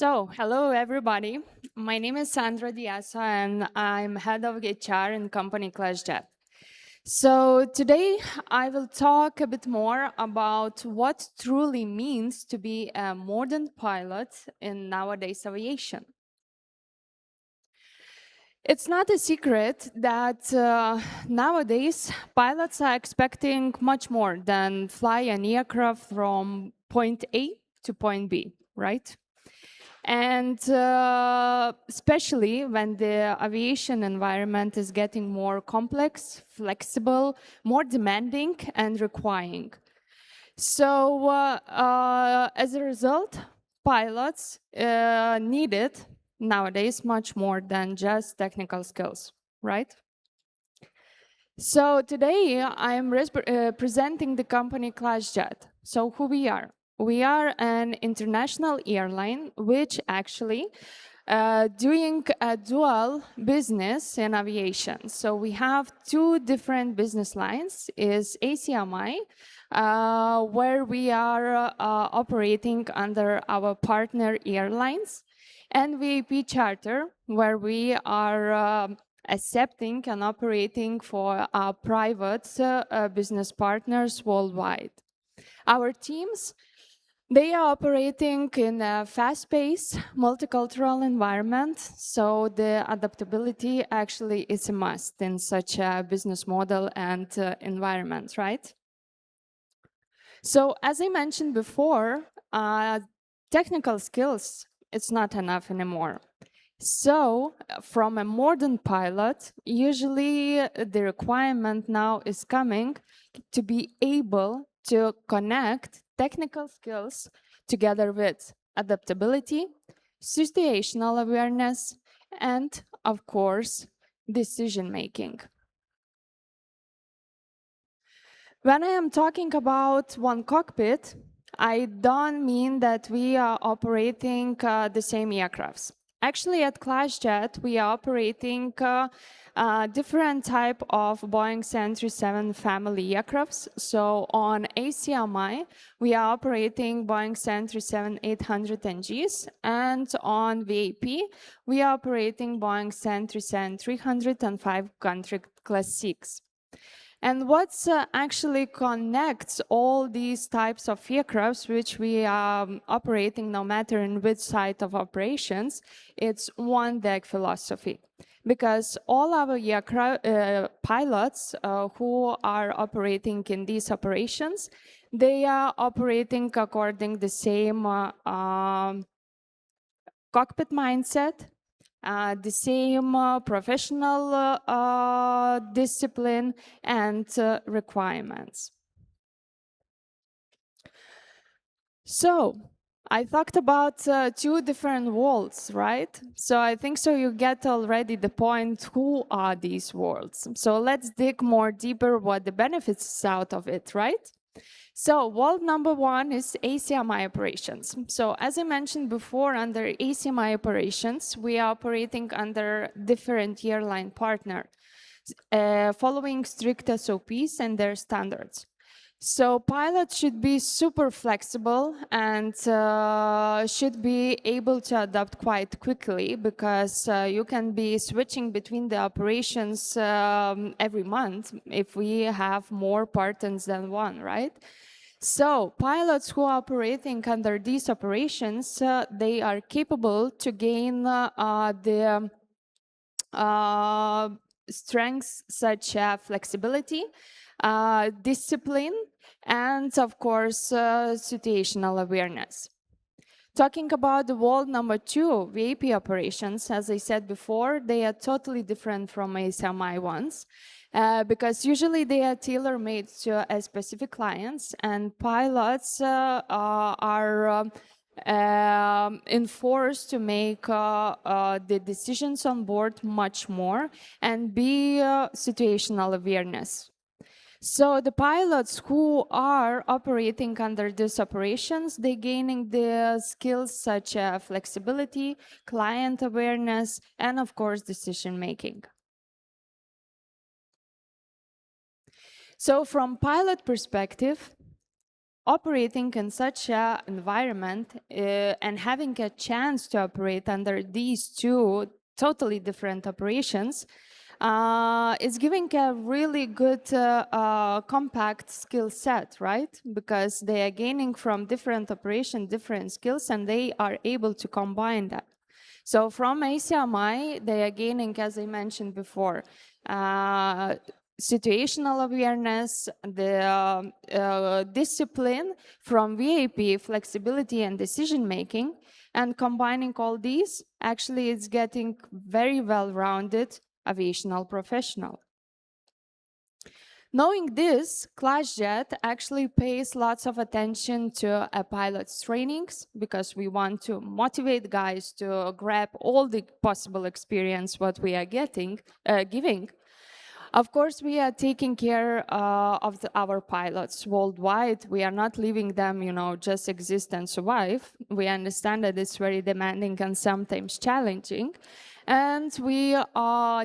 Hello everybody. My name is Sandra Diaso and I'm head of HR in company KlasJet. Today I will talk a bit more about what truly means to be a modern pilot in nowadays aviation. It's not a secret that nowadays pilots are expecting much more than fly an aircraft from point A to point B, right? And especially when the aviation environment is getting more complex, flexible, more demanding, and requiring. As a result, pilots needed nowadays much more than just technical skills, right? So today I'm presenting the company KlasJet. So who we are? We are an international airline which actually doing a dual business in aviation. So we have two different business lines, is ACMI, where we are operating under our partner airlines, and VIP Charter, where we are accepting and operating for our private business partners worldwide. Our teams, they are operating in a fast-paced, multicultural environment, so the adaptability actually is a must in such a business model and environment, right? So as I mentioned before, technical skills, it's not enough anymore. So from a modern pilot, usually the requirement now is coming to be able to connect technical skills together with adaptability, situational awareness, and of course, decision making. When I am talking about one cockpit, I don't mean that we are operating the same aircrafts. Actually, at KlasJet, we are operating different type of Boeing 737 family aircrafts. So on ACMI, we are operating Boeing 737-800NGs, and on VIP, we are operating Boeing 737-300 and 500 Class 6. And what actually connects all these types of aircrafts, which we are operating no matter in which side of operations, it's one deck philosophy. Because all our aircraft pilots who are operating in these operations, they are operating according the same cockpit mindset, the same professional discipline and requirements. So I talked about two different worlds, right? So I think so you get already the point, who are these worlds? So let's dig more deeper what the benefits is out of it, right? So world number one is ACMI operations. So as I mentioned before, under ACMI operations, we are operating under different airline partner, following strict SOPs and their standards. So pilots should be super flexible and should be able to adapt quite quickly, because you can be switching between the operations every month if we have more partners than one, right? So pilots who are operating under these operations, they are capable to gain the strengths such as flexibility, discipline, and of course, situational awareness. Talking about the world number two, VIP operations, as I said before, they are totally different from ACMI ones, because usually they are tailor-made to specific clients, and pilots are enforced to make the decisions on board much more and be situational awareness. So the pilots who are operating under these operations, they gaining the skills such as flexibility, client awareness, and of course, decision making. So from pilot perspective, operating in such an environment and having a chance to operate under these two totally different operations is giving a really good compact skill set, right? Because they are gaining from different operation, different skills, and they are able to combine that. So from ACMI, they are gaining, as I mentioned before, situational awareness, the discipline from VAP, flexibility and decision making, and combining all these, actually it's getting very well-rounded aviational professional. Knowing this, KlasJet actually pays lots of attention to a pilot's trainings because we want to motivate guys to grab all the possible experience what we are giving. Of course, we are taking care of our pilots worldwide. We are not leaving them, just exist and survive. We understand that it's very demanding and sometimes challenging. And we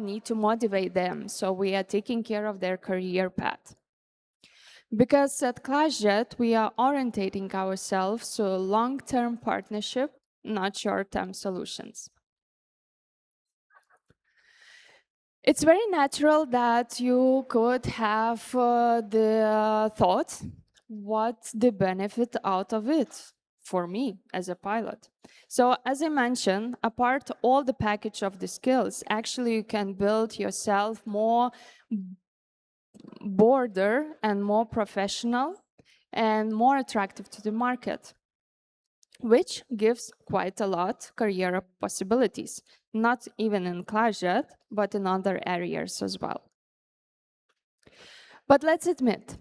need to motivate them. So we are taking care of their career path. Because at KlasJet, we are orientating ourselves to long-term partnership, not short-term solutions. It's very natural that you could have the thought, what's the benefit out of it for me as a pilot? So as I mentioned, apart all the package of the skills, actually you can build yourself more broader and more professional and more attractive to the market, which gives quite a lot career possibilities, not even in KlasJet, but in other areas as well. But let's admit,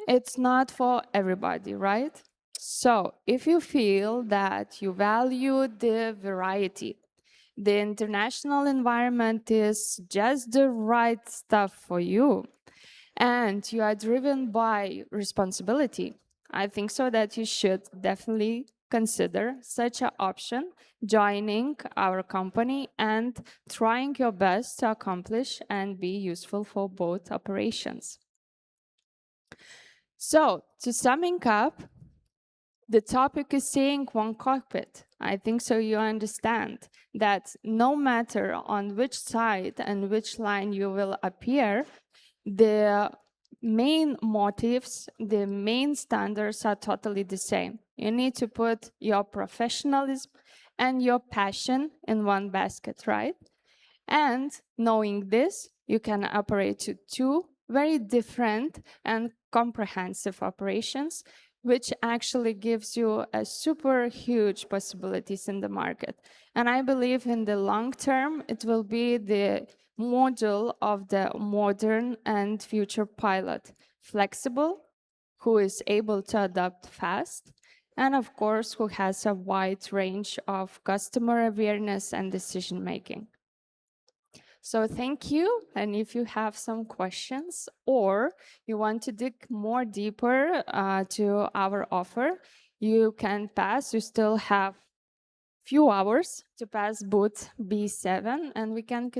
it's not for everybody, right? So if you feel that you value the variety, the international environment is just the right stuff for you, and you are driven by responsibility, I think so that you should definitely consider such an option, joining our company and trying your best to accomplish and be useful for both operations. So, to summing up, the topic is saying one cockpit. I think so you understand that no matter on which side and which line you will appear, the main motives, the main standards are totally the same. You need to put your professionalism and your passion in one basket, right? And knowing this, you can operate to two very different and comprehensive operations, which actually gives you a super huge possibilities in the market. And I believe in the long term, it will be the model of the modern and future pilot, flexible, who is able to adapt fast, and of course, who has a wide range of customer awareness and decision making. So thank you. And if you have some questions or you want to dig more deeper to our offer, you can pass. You still have few hours to pass booth B7 and we can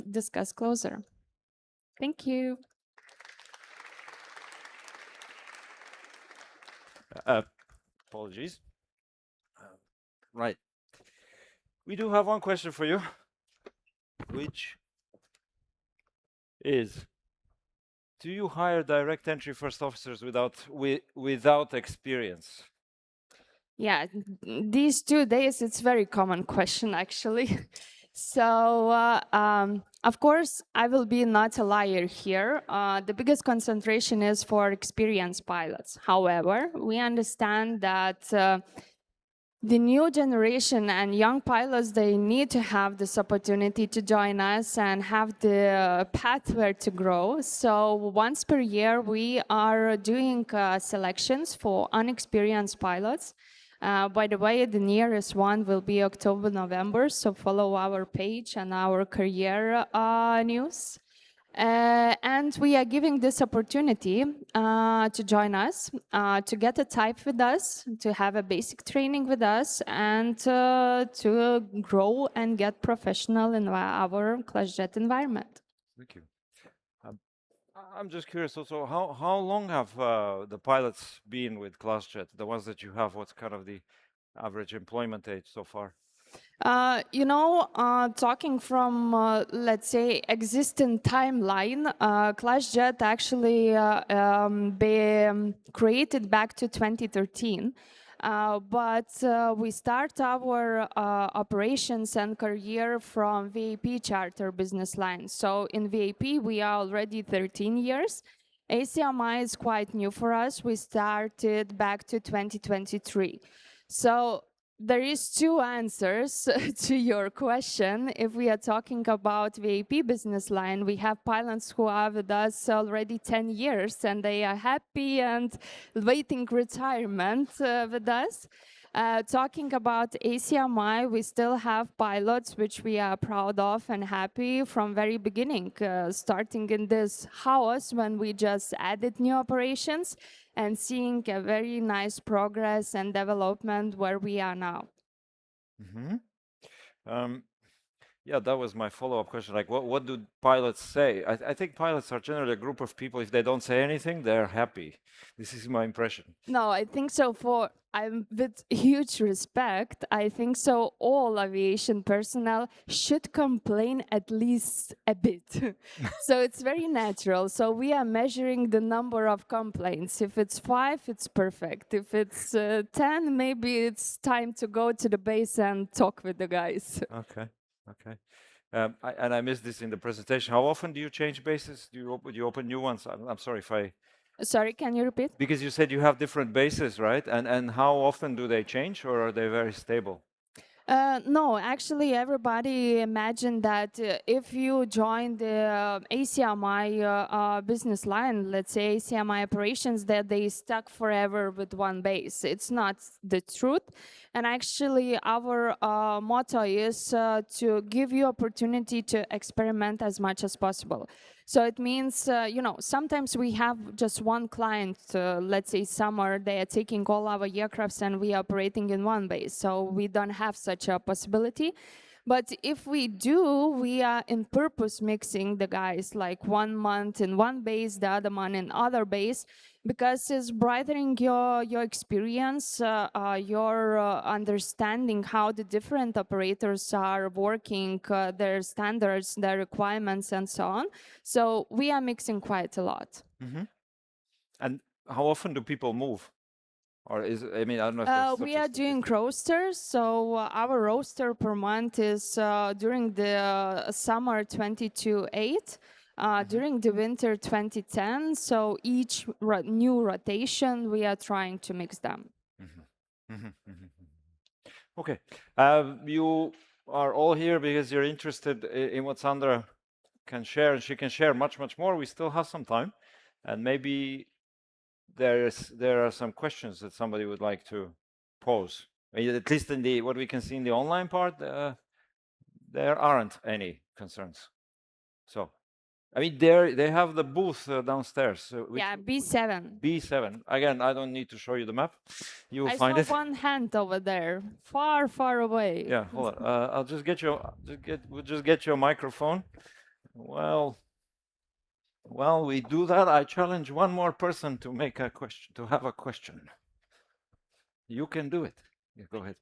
discuss closer. Thank you. Apologies. Right. We do have one question for you, which is, do you hire direct entry first officers without experience? Yeah, these 2 days, it's very common question, actually. So, of course, I will be not a liar here. The biggest concentration is for experienced pilots. However, we understand that the new generation and young pilots, they need to have this opportunity to join us and have the path where to grow. So once per year, we are doing selections for unexperienced pilots. By the way, the nearest one will be October, November, so follow our page and our career news. And we are giving this opportunity to join us, to get a type with us, to have a basic training with us, and to grow and get professional in our KlasJet environment. Thank you. I'm just curious also, how long have the pilots been with KlasJet? The ones that you have, what's kind of the average employment age so far? Talking from, let's say, existing timeline, KlasJet actually been created back to 2013. But we start our operations and career from VAP charter business line. So in VAP, we are already 13 years. ACMI is quite new for us. We started back to 2023. So there is two answers to your question. If we are talking about VAP business line, we have pilots who are with us already 10 years and they are happy and waiting retirement with us. Talking about ACMI, we still have pilots which we are proud of and happy from very beginning, starting in this house when we just added new operations and seeing a very nice progress and development where we are now. Yeah, that was my follow-up question. Like, what do pilots say? I think pilots are generally a group of people. If they don't say anything, they're happy. This is my impression. No, I think so. I'm with huge respect. I think so. All aviation personnel should complain at least a bit. So it's very natural. So we are measuring the number of complaints. If it's 5, it's perfect. If it's 10, maybe it's time to go to the base and talk with the guys. Okay. And I missed this in the presentation. How often do you change bases? Do you open new ones? I'm sorry if I... Sorry, can you repeat? Because you said you have different bases, right? And how often do they change, or are they very stable? No, actually, everybody imagined that if you join the ACMI business line, let's say ACMI operations, that they stuck forever with one base. It's not the truth. And actually, our motto is to give you opportunity to experiment as much as possible. So it means, sometimes we have just one client, let's say summer, they are taking all our aircrafts and we are operating in one base. So we don't have such a possibility. But if we do, we are in purpose mixing the guys, like 1 month in one base, the other month in other base, because it's brightening your experience, your understanding how the different operators are working, their standards, their requirements, and so on. So we are mixing quite a lot. And how often do people move? Or I don't know if there's such we a are doing statistic. roasters, so our roster per month is during the summer 22.8, during the winter 2010. So each new rotation, we are trying to mix them. Okay, you are all here because you're interested in what Sandra can share, and she can share much more. We still have some time, and maybe there are some questions that somebody would like to pose. At least in what we can see in the online part, there aren't any concerns. So, they have the booth downstairs. Yeah, B7. B7. Again, I don't need to show you the map. You will I find saw it. one hand over there, far away. Yeah, hold on. I'll just get you. We'll just get you a microphone. Well, while we do that, I challenge one more person to make a question, to have a question. You can do it. Yeah, go ahead.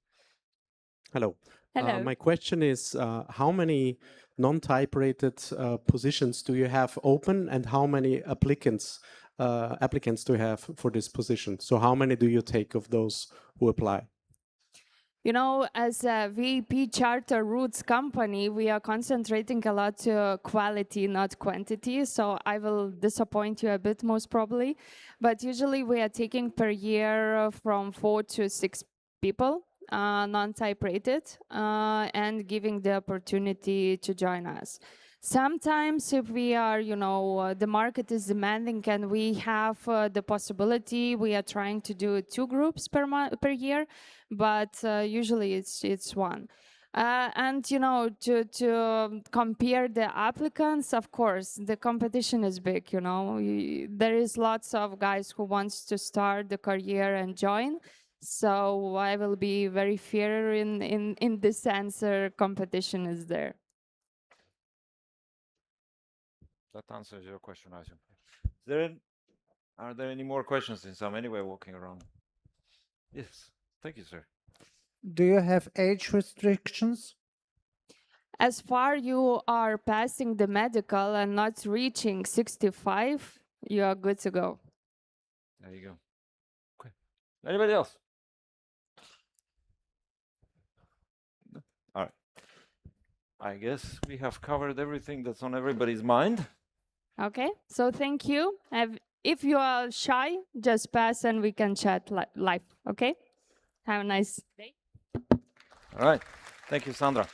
Hello. Hello. My question is, how many non-type-rated positions do you have open, and how many applicants do you have for this position? So how many do you take of those who apply? As a VAP charter routes company, we are concentrating a lot to quality, not quantity. So I will disappoint you a bit, most probably. But usually we are taking per year from 4 to 6 people, non-type rated, and giving the opportunity to join us. Sometimes if we are, the market is demanding and we have the possibility, we are trying to do 2 groups per year, but usually it's one. And to compare the applicants, of course, the competition is big. There is lots of guys who wants to start the career and join. So I will be very fair in this answer. Competition is there. That answers your question, I assume. Are there any more questions since I'm anyway walking around? Yes, thank you, sir. Do you have age restrictions? As far you are passing the medical and not reaching 65, you are good to go. There you go. Okay. Anybody else? No? All right. I guess we have covered everything that's on everybody's mind. Okay, so thank you. If you are shy, just pass and we can chat live. Okay, have a nice day. All right. Thank you, Sandra.